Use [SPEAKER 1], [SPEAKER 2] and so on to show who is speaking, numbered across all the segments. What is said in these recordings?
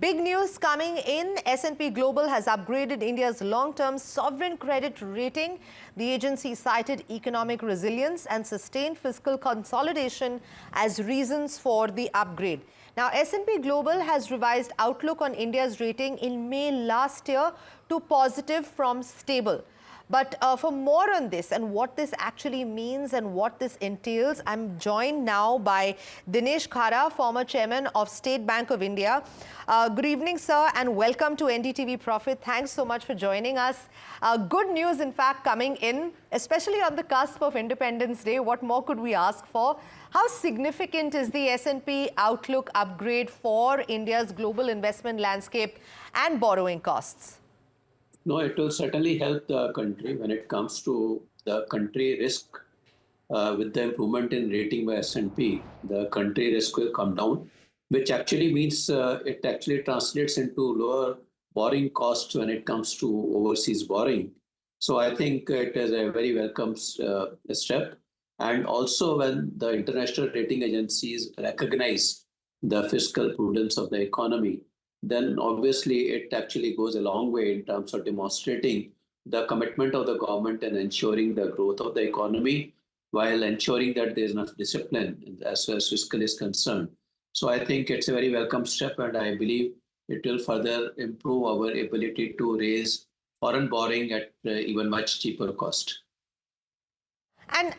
[SPEAKER 1] Big news coming in. S&P Global has upgraded India's long-term sovereign credit rating. The agency cited economic resilience and sustained fiscal consolidation as reasons for the upgrade. Now, S&P Global has revised outlook on India's rating in May last year to positive from stable. But for more on this and what this actually means and what this entails, I'm joined now by Dinesh Khara, former chairman of State Bank of India. Good evening, sir, and welcome to NDTV Profit. Thanks so much for joining us. Good news, in fact, coming in, especially on the cusp of Independence Day. What more could we ask for? How significant is the S&P outlook upgrade for India's global investment landscape and borrowing costs?
[SPEAKER 2] No, it will certainly help the country when it comes to the country risk. With the improvement in rating by S&P, the country risk will come down, which actually means it actually translates into lower borrowing costs when it comes to overseas borrowing. So I think it is a very welcome step. And also when the international rating agencies recognize the fiscal prudence of the economy, then obviously it actually goes a long way in terms of demonstrating the commitment of the government and ensuring the growth of the economy while ensuring that there is enough discipline as far as fiscal is concerned. So I think it's a very welcome step, and I believe it will further improve our ability to raise foreign borrowing at even much cheaper cost.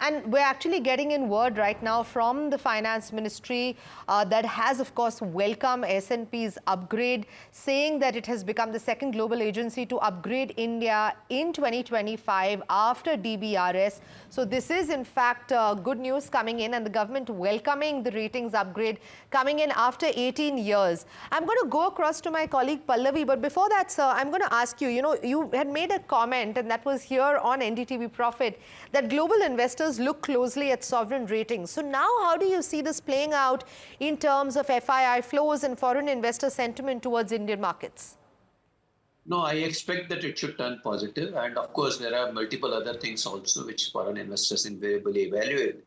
[SPEAKER 1] And we're actually getting in word right now from the Finance Ministry that has, of course, welcomed S&P's upgrade, saying that it has become the second global agency to upgrade India in 2025 after DBRS. So this is, in fact, good news coming in, and the government welcoming the ratings upgrade coming in after 18 years. I'm going to go across to my colleague Pallavi, but before that, sir, I'm going to ask you, you had made a comment, and that was here on NDTV Profit, that global investors look closely at sovereign ratings. So now how do you see this playing out in terms of FII flows and foreign investor sentiment towards Indian markets?
[SPEAKER 2] No, I expect that it should turn positive. And of course, there are multiple other things also which foreign investors invariably evaluate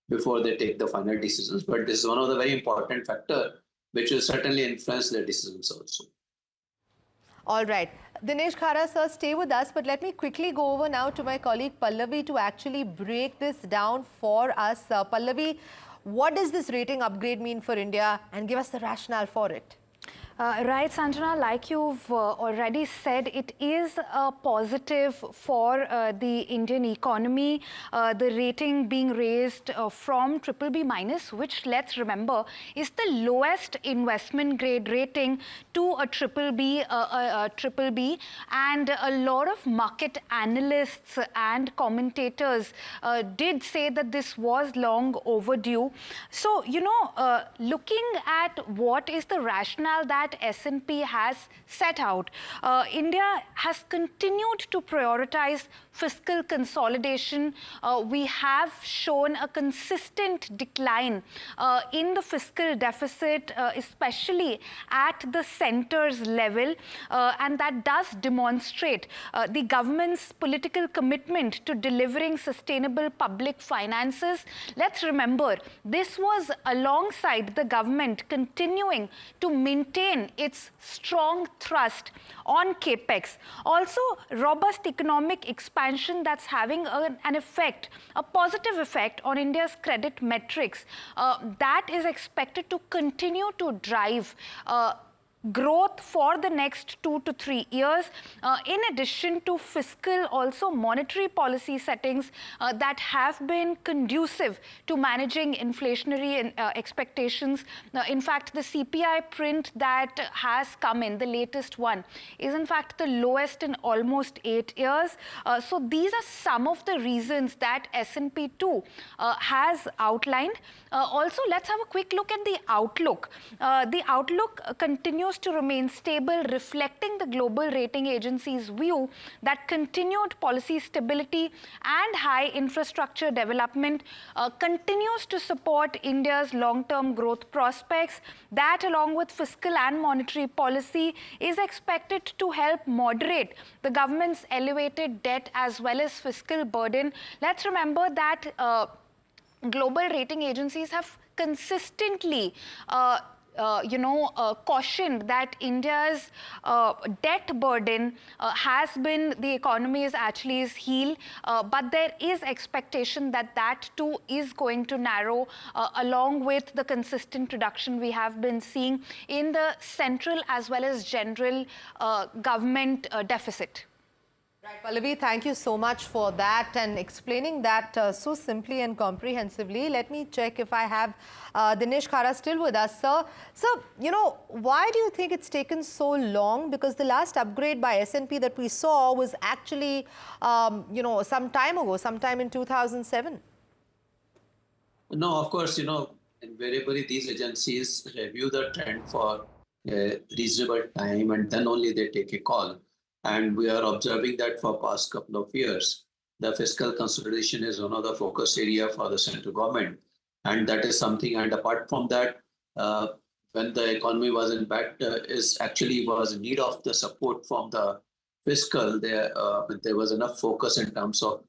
[SPEAKER 2] before they take the final decisions. But this is one of the very important factors which will certainly influence their decisions also.
[SPEAKER 1] All right. Dinesh Khara, sir, stay with us, but let me quickly go over now to my colleague Pallavi to actually break this down for us. Pallavi, what does this rating upgrade mean for India, and give us the rationale for it?
[SPEAKER 3] Right, Sanjana, like you've already said, it is a positive for the Indian economy. The rating being raised from BBB minus, which, let's remember, is the lowest investment grade rating, to a BBB, and a lot of market analysts and commentators did say that this was long overdue. So, looking at what is the rationale that S&P has set out, India has continued to prioritize fiscal consolidation. We have shown a consistent decline in the fiscal deficit, especially at the center's level, and that does demonstrate the government's political commitment to delivering sustainable public finances. Let's remember, this was alongside the government continuing to maintain its strong thrust on capex. Also, robust economic expansion that's having an effect, a positive effect on India's credit metrics. That is expected to continue to drive growth for the next 2 to 3 years, in addition to fiscal, also monetary policy settings that have been conducive to managing inflationary expectations. In fact, the CPI print that has come in, the latest one, is in fact the lowest in almost 8 years. So these are some of the reasons that S&P too has outlined. Also, let's have a quick look at the outlook. The outlook continues to remain stable, reflecting the global rating agency's view that continued policy stability and high infrastructure development continues to support India's long-term growth prospects. That, along with fiscal and monetary policy, is expected to help moderate the government's elevated debt as well as fiscal burden. Let's remember that global rating agencies have consistently cautioned that India's debt burden has been, the economy is actually is heel, but there is expectation that that too is going to narrow along with the consistent reduction we have been seeing in the central as well as general government deficit.
[SPEAKER 1] Right, Pallavi, thank you so much for that and explaining that so simply and comprehensively. Let me check if I have Dinesh Khara still with us. Sir, why do you think it's taken so long? Because the last upgrade by S&P that we saw was actually, some time ago, sometime in 2007.
[SPEAKER 2] No, of course, invariably these agencies review the trend for a reasonable time and then only they take a call. And we are observing that for past couple of years, the fiscal consolidation is one of the focus area for the central government. And that is something, and apart from that, when the economy was in bad, was in need of the support from the fiscal, there was enough focus in terms of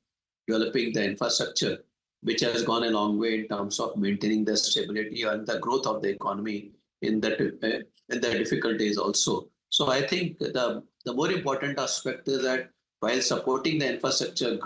[SPEAKER 2] developing the infrastructure, which has gone a long way in terms of maintaining the stability and the growth of the economy in the difficult days also. So I think the more important aspect is that while supporting the infrastructure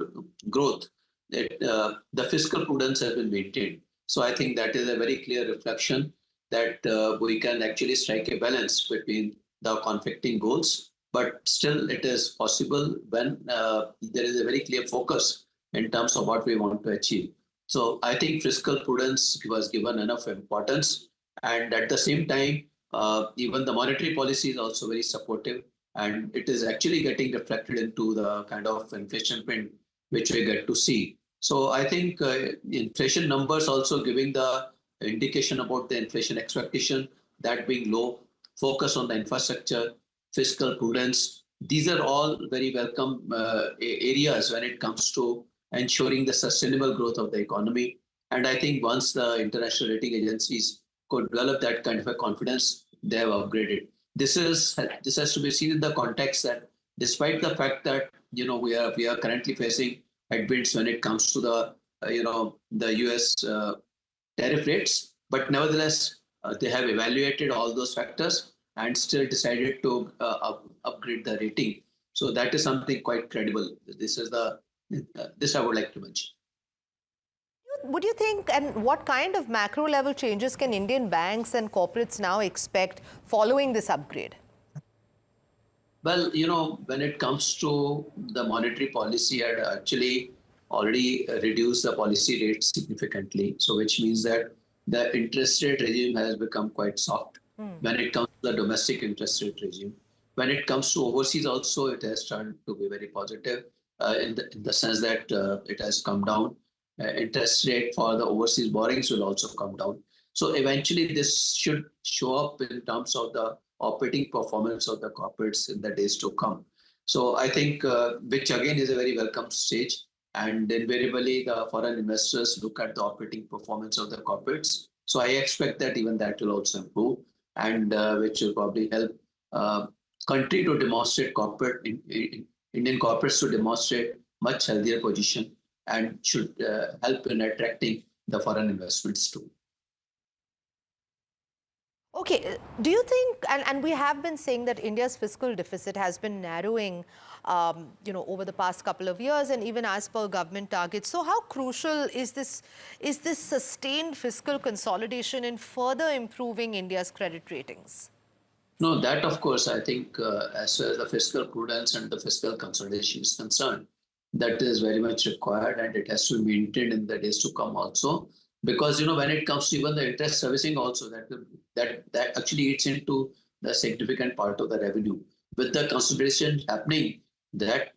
[SPEAKER 2] growth, the fiscal prudence has been maintained. So I think that is a very clear reflection that we can actually strike a balance between the conflicting goals, but still it is possible when there is a very clear focus in terms of what we want to achieve. So I think fiscal prudence was given enough importance, and at the same time, even the monetary policy is also very supportive, and it is actually getting reflected into the kind of inflation print which we get to see. So I think inflation numbers also giving the indication about the inflation expectation, that being low, focus on the infrastructure, fiscal prudence. These are all very welcome areas when it comes to ensuring the sustainable growth of the economy. And I think once the international rating agencies could develop that kind of a confidence, they have upgraded. This has to be seen in the context that despite the fact that we are currently facing headwinds when it comes to the US tariff rates, but nevertheless they have evaluated all those factors and still decided to upgrade the rating. So that is something quite credible. This I would like to mention.
[SPEAKER 1] Would you think, and what kind of macro level changes can Indian banks and corporates now expect following this upgrade?
[SPEAKER 2] Well, when it comes to the monetary policy, I'd actually already reduced the policy rate significantly. So which means that the interest rate regime has become quite soft when it comes to the domestic interest rate regime. When it comes to overseas also, it has turned to be very positive in the sense that it has come down. Interest rate for the overseas borrowings will also come down. So eventually this should show up in terms of the operating performance of the corporates in the days to come. So I think, which again is a very welcome stage. And invariably the foreign investors look at the operating performance of the corporates. So I expect that even that will also improve, and which will probably help country to demonstrate Indian corporates to demonstrate much healthier position, and should help in attracting the foreign investments too.
[SPEAKER 1] Okay, do you think, and we have been saying that India's fiscal deficit has been narrowing, over the past couple of years, and even as per government targets. So how crucial is this sustained fiscal consolidation in further improving India's credit ratings?
[SPEAKER 2] No, that of course, I think as far as the fiscal prudence and the fiscal consolidation is concerned, that is very much required, and it has to be maintained in the days to come also. Because when it comes to even the interest servicing also, that actually eats into the significant part of the revenue. With the consolidation happening, that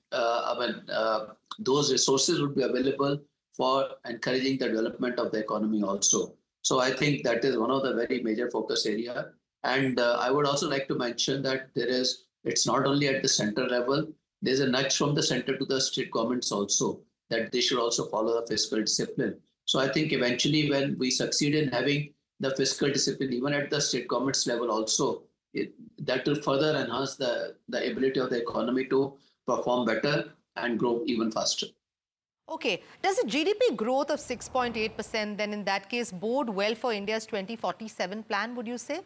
[SPEAKER 2] those resources would be available for encouraging the development of the economy also. So I think that is one of the very major focus area. And I would also like to mention that it's not only at the center level, there's a nudge from the center to the state governments also, that they should also follow the fiscal discipline. So I think eventually when we succeed in having the fiscal discipline, even at the state government's level also, that will further enhance the ability of the economy to perform better and grow even faster.
[SPEAKER 1] Okay, does a GDP growth of 6.8% then in that case bode well for India's 2047 plan, would you say?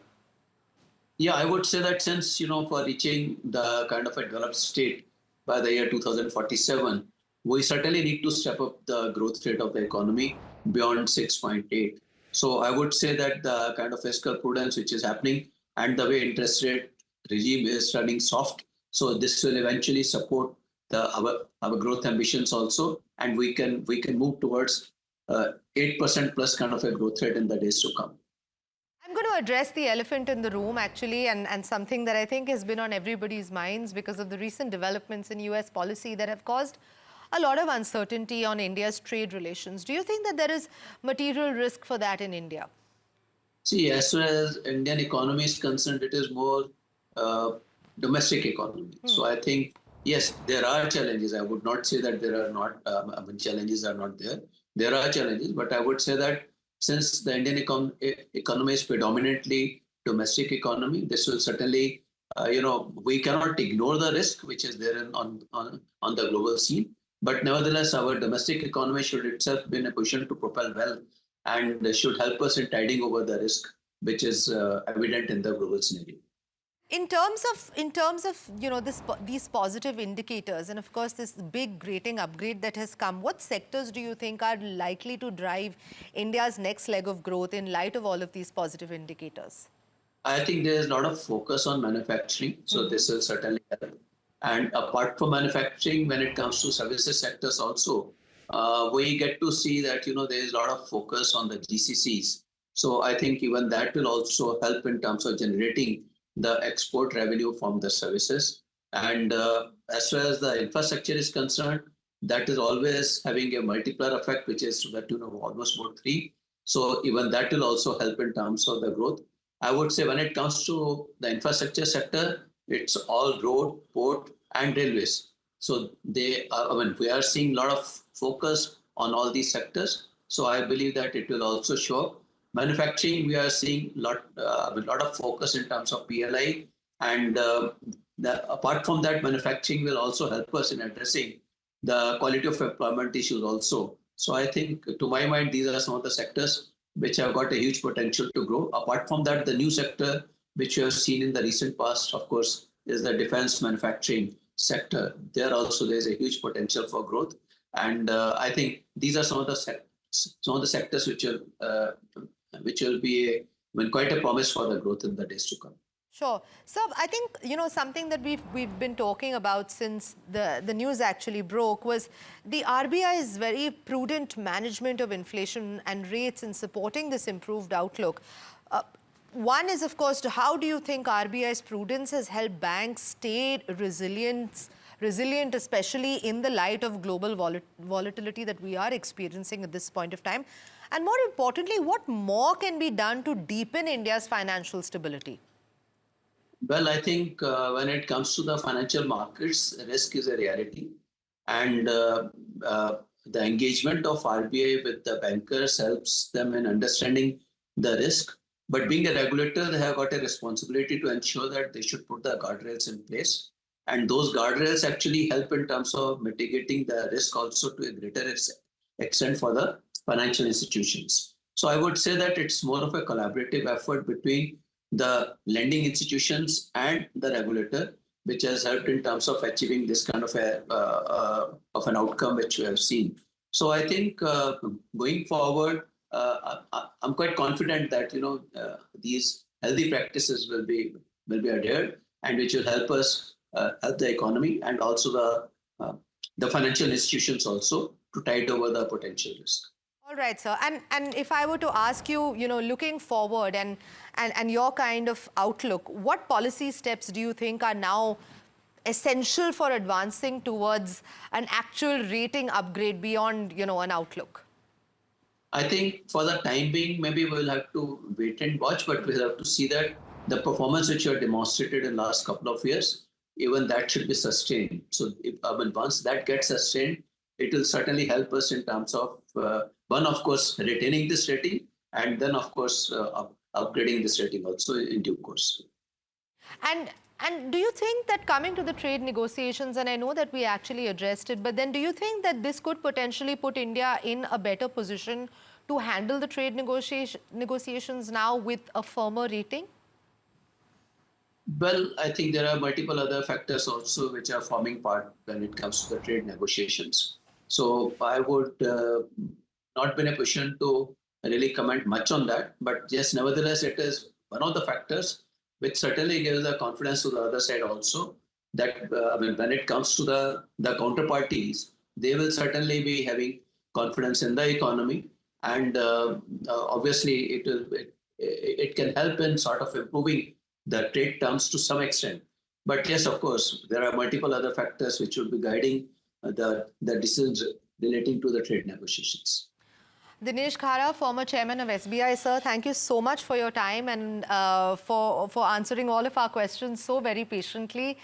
[SPEAKER 2] Yeah, I would say that since, for reaching the kind of a developed state by the year 2047, we certainly need to step up the growth rate of the economy beyond 6.8. So I would say that the kind of fiscal prudence which is happening and the way interest rate regime is running soft, so this will eventually support our growth ambitions also, and we can move towards 8% plus kind of a growth rate in the days to come.
[SPEAKER 1] I'm going to address the elephant in the room, actually, and something that I think has been on everybody's minds because of the recent developments in US policy that have caused a lot of uncertainty on India's trade relations. Do you think that there is material risk for that in India?
[SPEAKER 2] See, as far as Indian economy is concerned, it is more uh, domestic economy. So I think, yes, there are challenges. I would not say that there are not, challenges are not there. There are challenges, but I would say that since the Indian economy is predominantly domestic economy, this will certainly, we cannot ignore the risk which is there on the global scene. But nevertheless, our domestic economy should itself be in a position to propel well and should help us in tiding over the risk which is evident in the global scenario.
[SPEAKER 1] In terms of these positive indicators, and of course this big rating upgrade that has come, what sectors do you think are likely to drive India's next leg of growth in light of all of these positive indicators?
[SPEAKER 2] I think there is a lot of focus on manufacturing, so this will certainly help. And apart from manufacturing, when it comes to services sectors also, we get to see that there is a lot of focus on the GCCs. So I think even that will also help in terms of generating the export revenue from the services. And as far as the infrastructure is concerned, that is always having a multiplier effect, which is to the tune of almost about 3. So even that will also help in terms of the growth. I would say when it comes to the infrastructure sector, it's all road, port, and railways. So we are seeing a lot of focus on all these sectors. So I believe that it will also show up. Manufacturing, we are seeing a lot of focus in terms of PLI, and apart from that, manufacturing will also help us in addressing the quality of employment issues also. So I think, to my mind, these are some of the sectors which have got a huge potential to grow. Apart from that, the new sector, which we have seen in the recent past, of course, is the defense manufacturing sector. There also there's a huge potential for growth. And I think these are some of the sectors which will be quite a promise for the growth in the days to come.
[SPEAKER 1] Sure. So I think, something that we've been talking about since the news actually broke was the RBI's very prudent management of inflation and rates in supporting this improved outlook. One is, of course, how do you think RBI's prudence has helped banks stay resilient, especially in the light of global volatility that we are experiencing at this point of time? And more importantly, what more can be done to deepen India's financial stability?
[SPEAKER 2] Well, I think when it comes to the financial markets, risk is a reality. And the engagement of RBI with the bankers helps them in understanding the risk. But being a regulator, they have got a responsibility to ensure that they should put the guardrails in place. And those guardrails actually help in terms of mitigating the risk also to a greater extent for the financial institutions. So I would say that it's more of a collaborative effort between the lending institutions and the regulator, which has helped in terms of achieving this kind of an outcome which we have seen. So I think going forward, I'm quite confident that these healthy practices will be adhered, and which will help us help the economy and also the financial institutions also to tide over the potential risk.
[SPEAKER 1] All right, sir. And if I were to ask you, looking forward and your kind of outlook, what policy steps do you think are now essential for advancing towards an actual rating upgrade beyond, an outlook?
[SPEAKER 2] I think for the time being, maybe we'll have to wait and watch, but we'll have to see that the performance which you have demonstrated in the last couple of years, even that should be sustained. So once that gets sustained, it will certainly help us in terms of, one, of course, retaining this rating, and then, of course, upgrading this rating also in due course.
[SPEAKER 1] And do you think that coming to the trade negotiations, and I know that we actually addressed it, but then do you think that this could potentially put India in a better position to handle the trade negotiations now with a firmer rating?
[SPEAKER 2] Well, I think there are multiple other factors also which are forming part when it comes to the trade negotiations. So I would not be in a position to really comment much on that. But yes, nevertheless, it is one of the factors which certainly gives the confidence to the other side also that I mean, when it comes to the counterparties, they will certainly be having confidence in the economy, and obviously it can help in sort of improving the trade terms to some extent. But yes, of course, there are multiple other factors which will be guiding the decisions relating to the trade negotiations.
[SPEAKER 1] Dinesh Khara, former chairman of SBI, sir, thank you so much for your time and for answering all of our questions so very patiently.